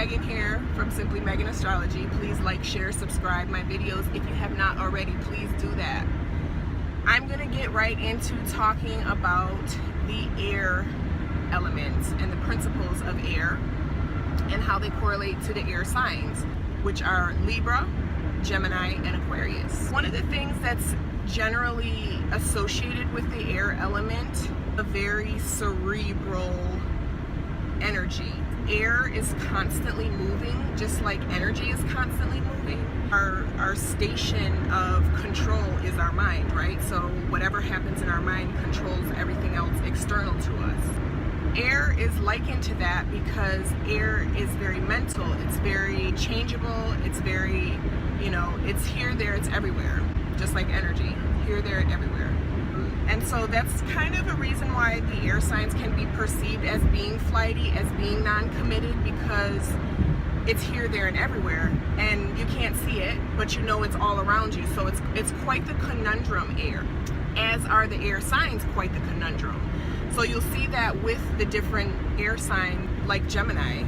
Megan here from Simply Megan Astrology. Please like, share, subscribe my videos. If you have not already, please do that. I'm gonna get right into talking about the air elements and the principles of air and how they correlate to the air signs, which are Libra, Gemini, and Aquarius. One of the things that's generally associated with the air element, a very cerebral energy. Air is constantly moving, just like energy is constantly moving. Our station of control is our mind, right? So whatever happens in our mind controls everything else external to us. Air is likened to that because air is very mental, it's very changeable, it's very, it's here, there, it's everywhere, just like energy, here, there, and everywhere. And so that's kind of a reason why the air signs can be perceived as being flighty, as being non-committed, because it's here, there, and everywhere, and you can't see it, but you know it's all around you. So it's quite the conundrum, air, as are the air signs quite the conundrum. So you'll see that with the different air signs, like Gemini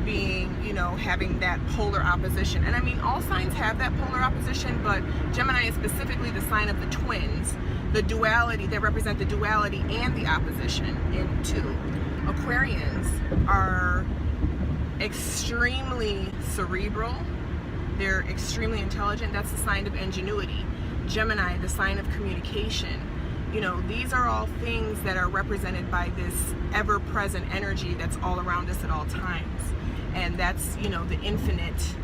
being, having that polar opposition. And I mean, all signs have that polar opposition, but Gemini is specifically the sign of the twins, the duality, that represent the duality and the opposition in two. Aquarians are extremely cerebral. They're extremely intelligent. That's the sign of ingenuity. Gemini, the sign of communication. These are all things that are represented by this ever-present energy that's all around us at all times. And that's, the infinite.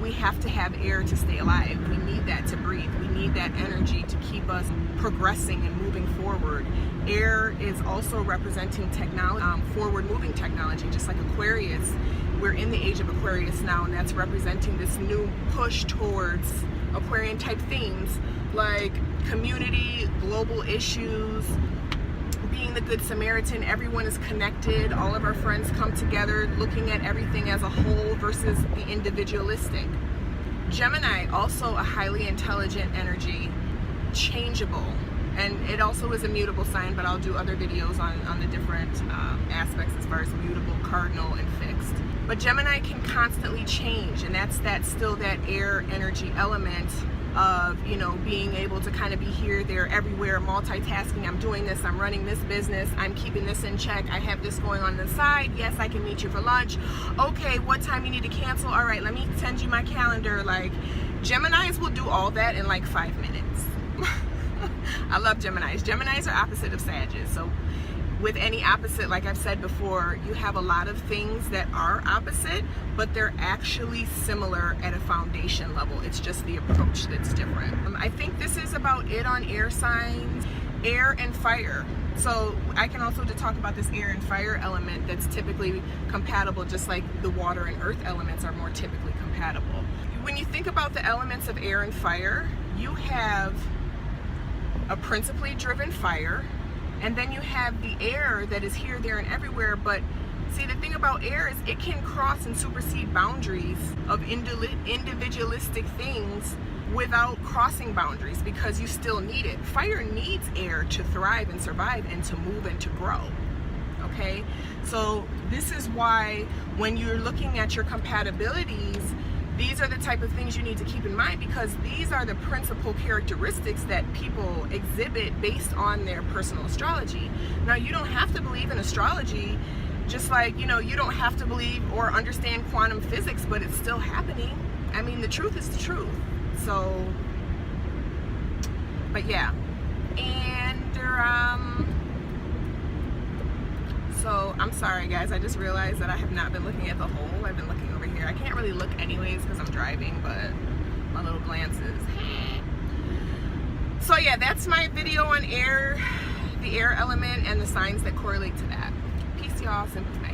We have to have air to stay alive. We need that to breathe. We need that energy to keep us progressing and moving forward. Air is also representing technology, forward-moving technology, just like Aquarius. We're in the age of Aquarius now, and that's representing this new push towards Aquarian-type themes like community, global issues, being the Good Samaritan. Everyone is connected. All of our friends come together, looking at everything as a whole versus the individualistic. Gemini, also a highly intelligent energy, changeable, and it also is a mutable sign, but I'll do other videos on the different aspects as far as mutable, cardinal, and fixed. But Gemini can constantly change, and that's still that air energy element of being able to kind of be here, there, everywhere, multitasking. I'm doing this, I'm running this business, I'm keeping this in check, I have this going on the side. Yes, I can meet you for lunch. Okay, what time you need to cancel? All right, let me send you my calendar. Like, Geminis will do all that in like 5 minutes. I love Geminis. Geminis are opposite of Sagittarius. So with any opposite, like I've said before, you have a lot of things that are opposite, but they're actually similar at a foundation level. It's just the approach that's different. I think this is about it on air signs, air and fire. So I can also talk about this air and fire element that's typically compatible, just like the water and earth elements are more typically compatible. When you think about the elements of air and fire, you have a principally driven fire, and then you have the air that is here, there, and everywhere. But see, the thing about air is it can cross and supersede boundaries of individualistic things without crossing boundaries, because you still need it. Fire needs air to thrive and survive and to move and to grow. Okay? So this is why when you're looking at your compatibilities, these are the type of things you need to keep in mind, because these are the principal characteristics that people exhibit based on their personal astrology. Now, you don't have to believe in astrology, just like, you don't have to believe or understand quantum physics, but it's still happening. I mean, the truth is the truth. So, but yeah. And, so I'm sorry guys, I just realized that I have not been looking at the hole. I've been looking over here. I can't really look anyways because I'm driving, but my little glances. So yeah, that's my video on air, the air element and the signs that correlate to that. Peace y'all, Simply Megan.